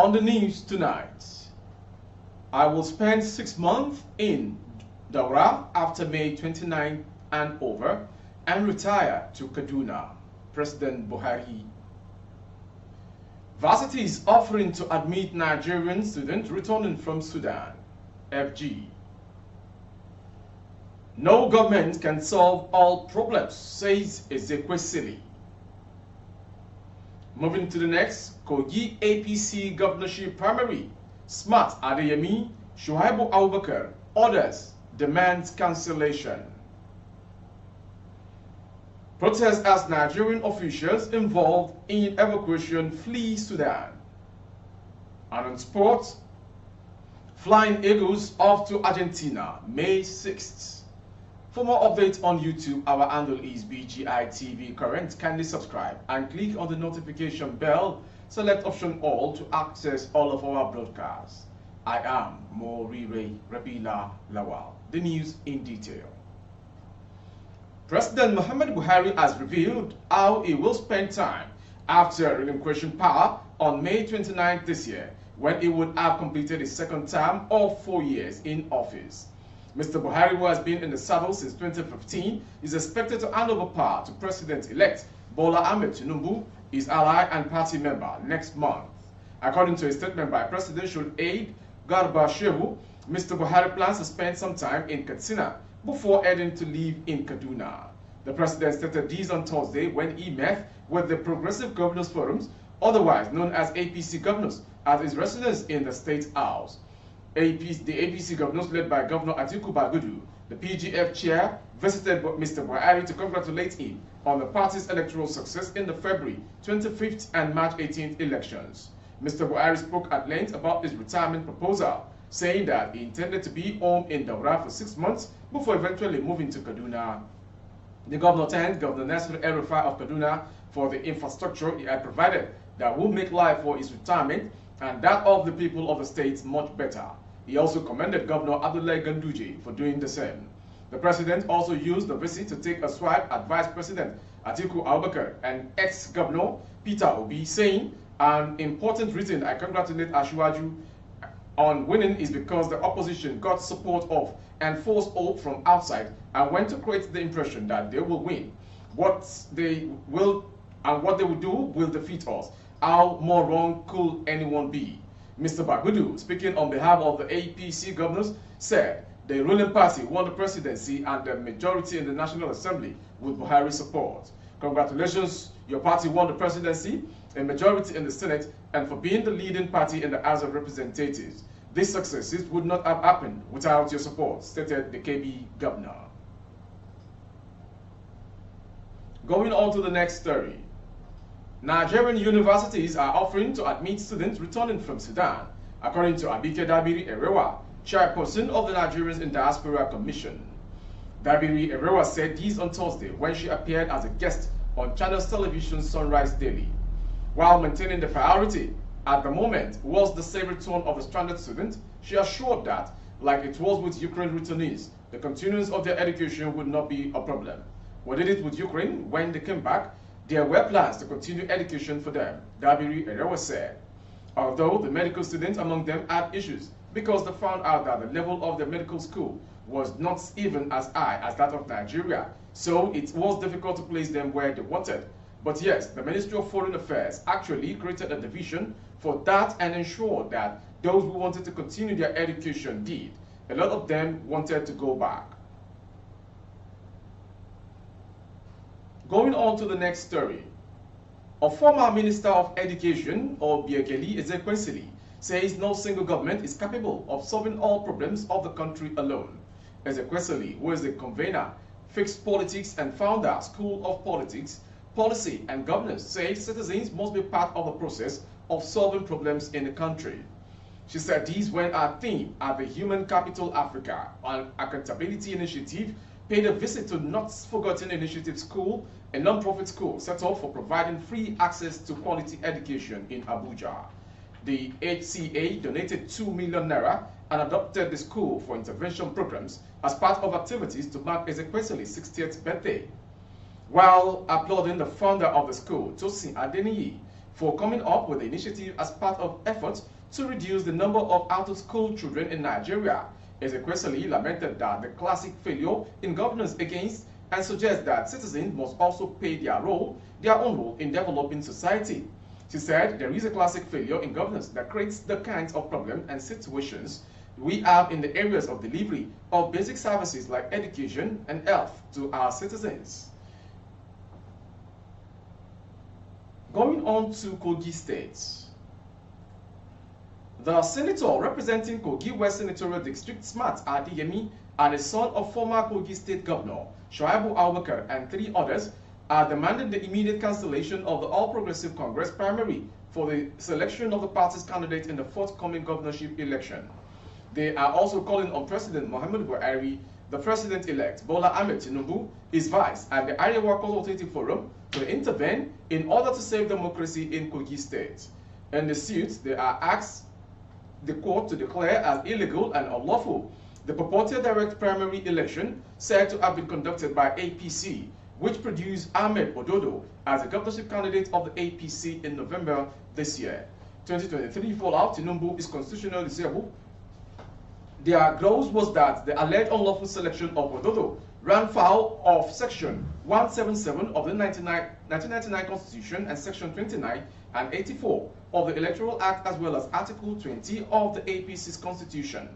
On the news tonight, I will spend 6 months in Daura after May 29 and over and retire to Kaduna, President Buhari. Varsities offering to admit Nigerian students returning from Sudan, FG. No government can solve all problems, says Efcc. Moving to the next, Kogi APC governorship primary. Smart Adeyemi, Shuaibu Abubakar, orders, demands cancellation. Protests as Nigerian officials involved in evacuation flee Sudan. And on sports, Flying Eagles off to Argentina, May 6th. For more updates on YouTube, our handle is BGI Current. Kindly subscribe and click on the notification bell. Select option all to access all of our broadcasts. I am Morire Rabila Lawal. The news in detail. President Muhammad Buhari has revealed how he will spend time after relinquishing power on May 29th this year, when he would have completed his second term of 4 years in office. Mr. Buhari, who has been in the saddle since 2015, is expected to hand over power to President-elect Bola Ahmed Tinubu, his ally and party member, next month. According to a statement by presidential aide Garba Shehu, Mr. Buhari plans to spend some time in Katsina before heading to live in Kaduna. The president stated this on Thursday when he met with the Progressive Governors Forums, otherwise known as APC governors, at his residence in the State House. The APC governors, led by Governor Atiku Bagudu, the PGF chair, visited Mr. Buhari to congratulate him on the party's electoral success in the February 25th and March 18th elections. Mr. Buhari spoke at length about his retirement proposal, saying that he intended to be home in Daura for 6 months before eventually moving to Kaduna. The governor thanked Governor Nasir El-Rufai of Kaduna for the infrastructure he had provided that will make life for his retirement and that of the people of the state much better. He also commended Governor Abdullahi Ganduje for doing the same. The president also used the visit to take a swipe at Vice President Atiku Abubakar and ex-governor Peter Obi, saying, "An important reason I congratulate Ashwaju on winning is because the opposition got support of and forced hope from outside and went to create the impression that they will win. What they will do will defeat us. How more wrong could anyone be?" Mr. Bagudu, speaking on behalf of the APC governors, said the ruling party won the presidency and the majority in the National Assembly with Buhari support. Congratulations, your party won the presidency, a majority in the Senate, and for being the leading party in the House of Representatives. These successes would not have happened without your support, stated the KB governor. Going on to the next story. Nigerian universities are offering to admit students returning from Sudan, according to Abike Dabiri Erewa, chairperson of the Nigerians in Diaspora Commission. Dabiri Erewa said this on Thursday when she appeared as a guest on Channels Television Sunrise Daily. While maintaining the priority at the moment was the safe return of the stranded students, she assured that, like it was with Ukraine returnees, the continuance of their education would not be a problem. We did it with Ukraine when they came back. There were plans to continue education for them, Dabiri Erewa said. Although the medical students among them had issues because they found out that the level of their medical school was not even as high as that of Nigeria, so it was difficult to place them where they wanted. But yes, the Ministry of Foreign Affairs actually created a division for that and ensured that those who wanted to continue their education did. A lot of them wanted to go back. Going on to the next story. A former Minister of Education, Obiageli Ezekwesili, says no single government is capable of solving all problems of the country alone. Ezekwesili, who is the convener, Fixed Politics and founder, School of Politics, Policy and Governance, says citizens must be part of the process of solving problems in the country. She said this when our theme at the Human Capital Africa, an accountability initiative, paid a visit to Not Forgotten Initiative School, a non-profit school set up for providing free access to quality education in Abuja. The HCA donated 2 million naira and adopted the school for intervention programs as part of activities to mark Ezekwesili's 60th birthday. While applauding the founder of the school, Tosin Adeniyi, for coming up with the initiative as part of efforts to reduce the number of out-of-school children in Nigeria. Ezekwesili lamented that the classic failure in governance against and suggests that citizens must also play their own role in developing society. She said there is a classic failure in governance that creates the kinds of problems and situations we have in the areas of delivery of basic services like education and health to our citizens. Going on to Kogi State. The senator representing Kogi West Senatorial District, Smart Adeyemi, and the son of former Kogi State Governor Shuaibu Abubakar and 3 others are demanding the immediate cancellation of the All Progressive Congress primary for the selection of the party's candidate in the forthcoming governorship election. They are also calling on President Muhammadu Buhari, the president-elect Bola Ahmed Tinubu, his vice, and the Arewa Consultative Forum to intervene in order to save democracy in Kogi State. In the suit, they are asked the court to declare as illegal and unlawful the purported direct primary election said to have been conducted by APC, which produced Ahmed Ododo as a governorship candidate of the APC in November this year. 2023 fallout, Tinubu is constitutionally disabled. Their grouse was that the alleged unlawful selection of Ododo ran foul of Section 177 of the 1999 Constitution and Section 29 and 84 of the Electoral Act, as well as Article 20 of the APC's Constitution.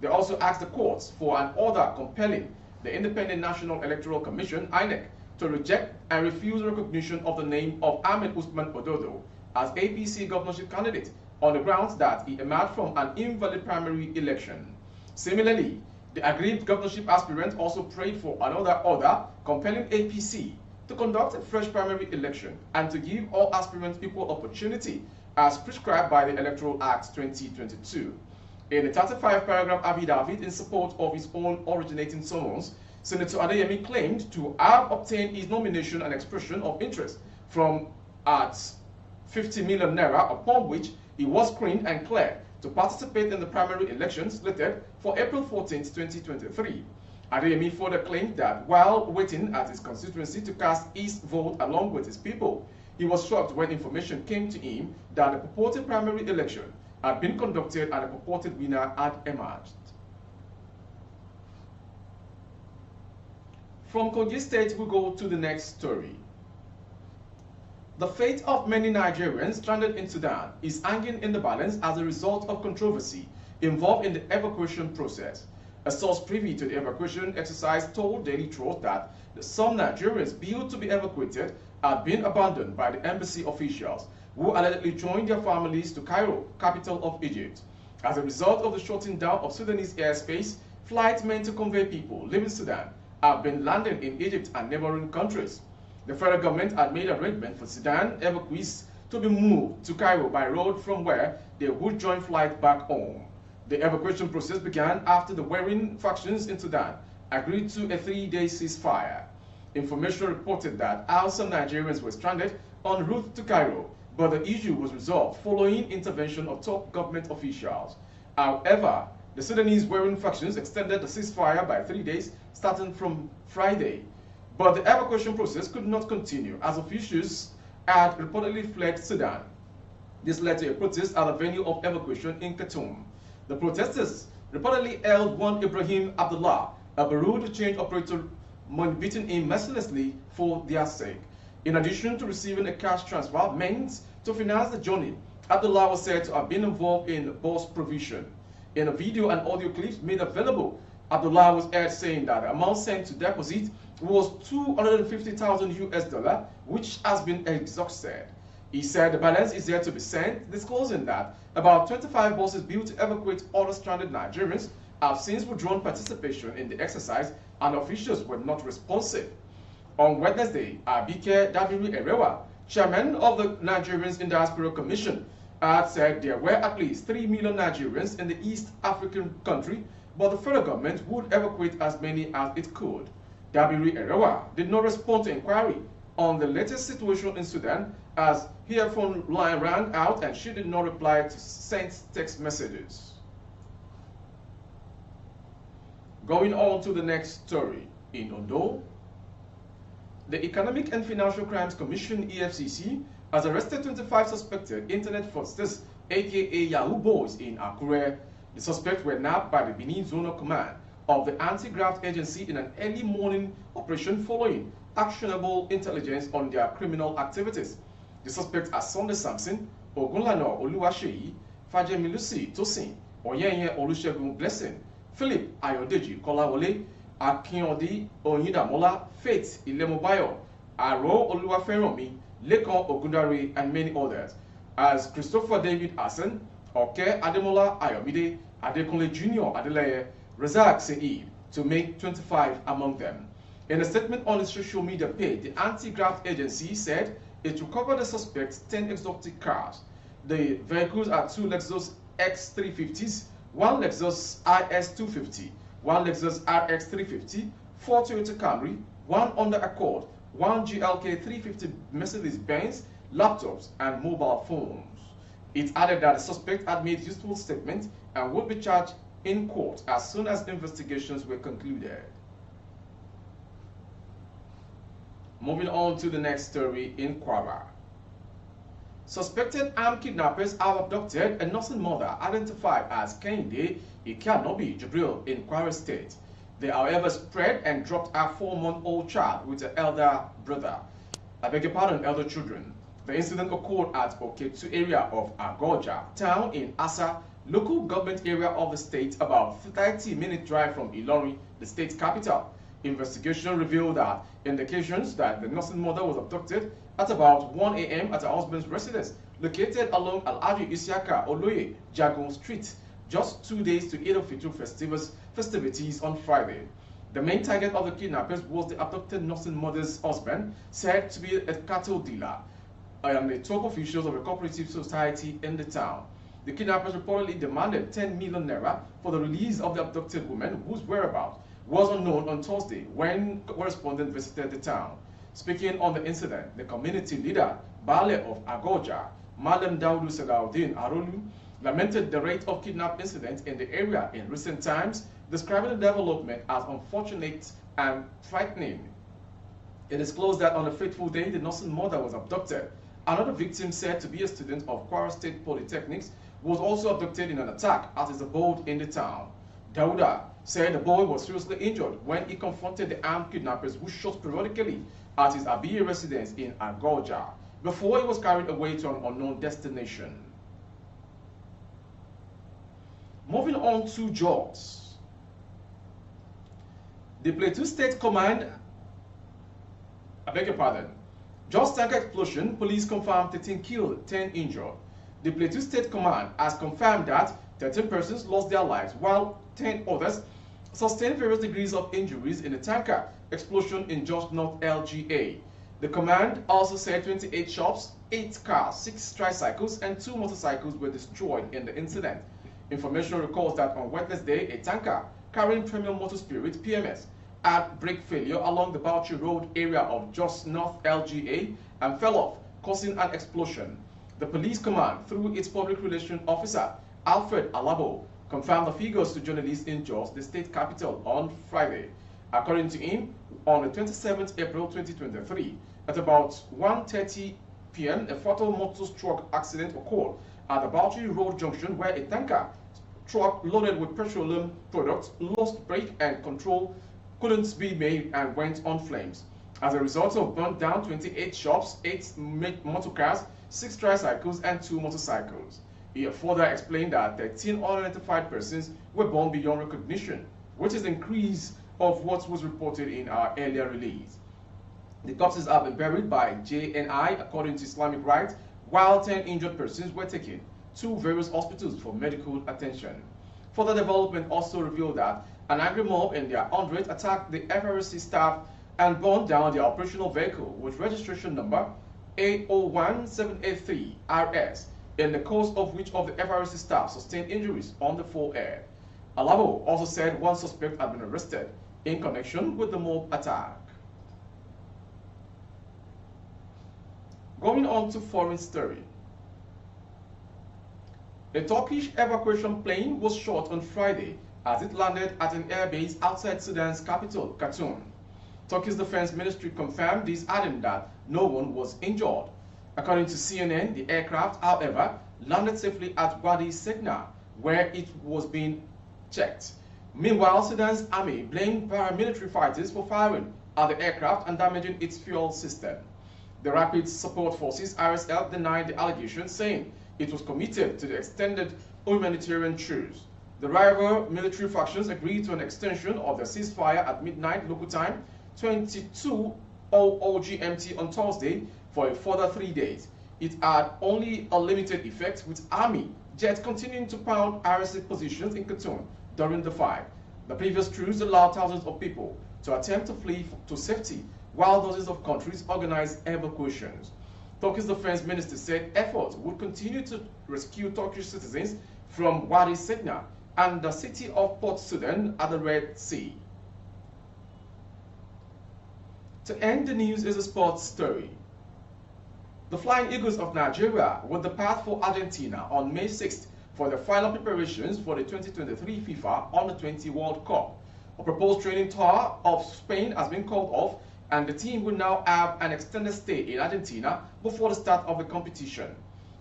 They also asked the courts for an order compelling the Independent National Electoral Commission, INEC, to reject and refuse recognition of the name of Ahmed Usman Ododo as APC governorship candidate on the grounds that he emerged from an invalid primary election. Similarly, the aggrieved governorship aspirant also prayed for another order compelling APC to conduct a fresh primary election and to give all aspirants equal opportunity as prescribed by the Electoral Act 2022. In a 35-paragraph affidavit in support of his own originating summons, Senator Adeyemi claimed to have obtained his nomination and expression of interest from at 50 million naira, upon which he was screened and cleared to participate in the primary elections slated for April 14, 2023. Adeyemi further claimed that while waiting at his constituency to cast his vote along with his people, he was shocked when information came to him that the purported primary election had been conducted and a purported winner had emerged. From Kogi State, we go to the next story. The fate of many Nigerians stranded in Sudan is hanging in the balance as a result of controversy involved in the evacuation process. A source privy to the evacuation exercise told Daily Trust that some Nigerians billed to be evacuated had been abandoned by the embassy officials, who allegedly joined their families to Cairo, capital of Egypt. As a result of the shutting down of Sudanese airspace, flights meant to convey people leaving Sudan have been landing in Egypt and neighboring countries. The federal government had made arrangements for Sudan evacuees to be moved to Cairo by road, from where they would join flight back home. The evacuation process began after the warring factions in Sudan agreed to a 3-day ceasefire. Information reported that some Nigerians were stranded en route to Cairo, but the issue was resolved following intervention of top government officials. However, the Sudanese warring factions extended the ceasefire by 3 days, starting from Friday. But the evacuation process could not continue as officials had reportedly fled Sudan. This led to a protest at the venue of evacuation in Khartoum. The protesters reportedly held one Ibrahim Abdullah, a Bureau change operator, beating him mercilessly for their sake. In addition to receiving a cash transfer meant to finance the journey, Abdullah was said to have been involved in bus provision. In a video and audio clips made available, Abdullah was heard saying that the amount sent to deposit was $250,000 US, which has been exhausted. He said the balance is yet to be sent, disclosing that about 25 buses built to evacuate other stranded Nigerians have since withdrawn participation in the exercise, and officials were not responsive. On Wednesday, Abike Dabiri Erewa, chairman of the Nigerians in Diaspora Commission, had said there were at least 3 million Nigerians in the East African country, but the federal government would evacuate as many as it could. Dabiri Erewa did not respond to inquiry on the latest situation in Sudan, as her phone line rang out and she did not reply to sent text messages. Going on to the next story. In Ondo, the Economic and Financial Crimes Commission, EFCC, has arrested 25 suspected internet fraudsters aka Yahoo boys in Akure. The suspects were nabbed by the Benin Zonal Command of the Anti-Graft Agency in an early morning operation following actionable intelligence on their criminal activities. The suspects are Sunday Samson, Ogunlana Oluwaseyi, Fajemi Lucy Tosin, Oyenye Olusegun Blessing, Philip Ayodeji Kolawole, Akinyode Oyindamola, Faith Ilemobayo, Aro Oluwaferomi, Lekan Ogundare, and many others, as Christopher David Asen, Oke Ademola Ayomide, Adekunle Jr. Adeleye, Razak Seid, to make 25 among them. In a statement on its social media page, the Anti-Graft Agency said it recovered the suspects 10 exotic cars. The vehicles are 2 Lexus X350s, 1 Lexus IS250, 1 Lexus RX350, 4 Toyota Camry, 1 Honda Accord, 1 GLK 350 Mercedes-Benz, laptops, and mobile phones. It added that the suspect had made useful statements and would be charged in court as soon as investigations were concluded. Moving on to the next story in Kwara. Suspected armed kidnappers have abducted a nursing mother identified as Kehinde Ikanobi Jibril in Kwara State. They, however, spread and dropped a 4-month-old child with her elder brother. Elder children. The incident occurred at Oketu area of Agoja town in Asa, local government area of the state, about 30-minute drive from Ilorin, the state capital. Investigation revealed that indications that the nursing mother was abducted at about 1 a.m. at her husband's residence, located along Al-Adi Isiaka Oloye Jagun Street, just 2 days to Eid al-Fitr festivities on Friday. The main target of the kidnappers was the abducted nursing mother's husband, said to be a cattle dealer, and the top officials of a cooperative society in the town. The kidnappers reportedly demanded 10 million naira for the release of the abducted woman, whose whereabouts was unknown on Thursday when correspondent visited the town. Speaking on the incident, the community leader, Bale of Agoja, Madam Daudu Salaudin Arolu, lamented the rate of kidnap incidents in the area in recent times, describing the development as unfortunate and frightening. It is disclosed that on a fateful day, the nursing mother was abducted. Another victim, said to be a student of Kwara State Polytechnics, was also abducted in an attack at his abode in the town. Dauda said the boy was seriously injured when he confronted the armed kidnappers who shot periodically at his Abiye residence in Agoja before he was carried away to an unknown destination. Moving on to Jos. The Plateau State Command, Jos tanker explosion, police confirmed 13 killed, 10 injured. The Plateau State Command has confirmed that 13 persons lost their lives while 10 others sustained various degrees of injuries in a tanker explosion in Jos North LGA. The command also said 28 shops, 8 cars, 6 tricycles, and 2 motorcycles were destroyed in the incident. Information recalls that on Wednesday, a tanker carrying premium motor spirit (PMS) had brake failure along the Bauchi Road area of Jos North LGA and fell off, causing an explosion. The police command, through its public relations officer, Alfred Alabo, confirmed the figures to journalists in Jos, the state capital, on Friday. According to him, on the 27th April 2023, at about 1:30 p.m., a fatal motor truck accident occurred at the Bauchi Road junction where a tanker truck loaded with petroleum products lost brake and control couldn't be made and went on flames. As a result of burnt down 28 shops, 8 motor cars, 6 tricycles, and 2 motorcycles. He further explained that 13 unidentified persons were born beyond recognition, which is an increase of what was reported in our earlier release. The corpses have been buried by JNI according to Islamic rites, while 10 injured persons were taken to various hospitals for medical attention. Further development also revealed that an angry mob in their hundreds attacked the FRC staff and burned down their operational vehicle with registration number A01783RS, in the course of which of the FRC staff sustained injuries on the forehead. Alabo also said one suspect had been arrested in connection with the mob attack. Going on to foreign story. A Turkish evacuation plane was shot on Friday as it landed at an airbase outside Sudan's capital, Khartoum. Turkey's defense ministry confirmed this, adding that no one was injured. According to CNN, the aircraft, however, landed safely at Wadi Segna, where it was being checked. Meanwhile, Sudan's army blamed paramilitary fighters for firing at the aircraft and damaging its fuel system. The Rapid Support Forces (RSF) denied the allegation, saying it was committed to the extended humanitarian truce. The rival military factions agreed to an extension of the ceasefire at midnight local time, 22:00 GMT on Thursday, for a further 3 days. It had only a limited effect, with army jets continuing to pound RSF positions in Khartoum during the fight. The previous truce allowed thousands of people to attempt to flee to safety, while dozens of countries organized evacuations. Turkey's defense minister said efforts would continue to rescue Turkish citizens from Wadi Segna and the city of Port Sudan at the Red Sea. To end the news is a sports story. The Flying Eagles of Nigeria will depart for Argentina on May 6th for the final preparations for the 2023 FIFA Under-20 World Cup. A proposed training tour of Spain has been called off, and the team will now have an extended stay in Argentina before the start of the competition.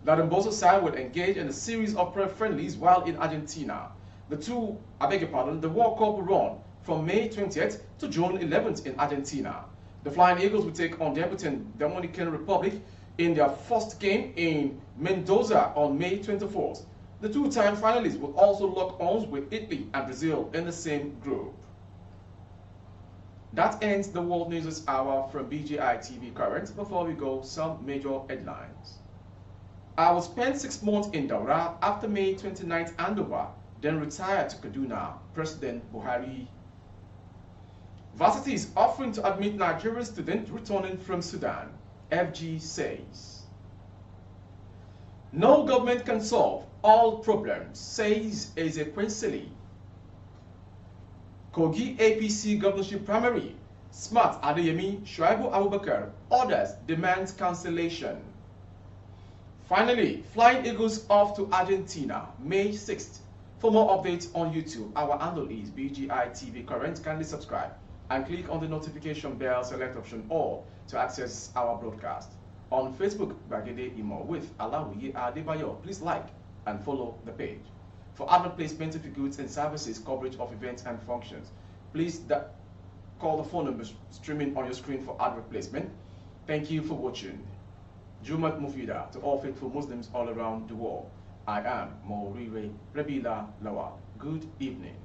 The Adamboso side will engage in a series of prep-friendlies while in Argentina. The World Cup will run from May 20th to June 11th in Argentina. The Flying Eagles will take on debutant Dominican Republic in their first game in Mendoza on May 24th. The two-time finalists will also lock arms with Italy and Brazil in the same group. That ends the World News Hour from BGI TV Current. Before we go, some major headlines. I will spend 6 months in Daura after May 29th handover, then retire to Kaduna, President Buhari. Varsities offering to admit Nigerian students returning from Sudan, FG says. No government can solve all problems, says Ezekwesili. Kogi APC governorship primary, Smart Adeyemi Shuaibu Abubakar orders demands cancellation. Finally, Flying Eagles off to Argentina, May 6th. For more updates on YouTube, our handle is BGI TV Current. Kindly subscribe and click on the notification bell, select option all to access our broadcast. On Facebook, Bagede Imo with Alawiye Adebayo. Please like and follow the page. For advert placement of goods and services, coverage of events and functions, please call the phone numbers streaming on your screen for advert placement. Thank you for watching. Jumat Mufida to all faithful Muslims all around the world. I am Maurire Rebila Lawal. Good evening.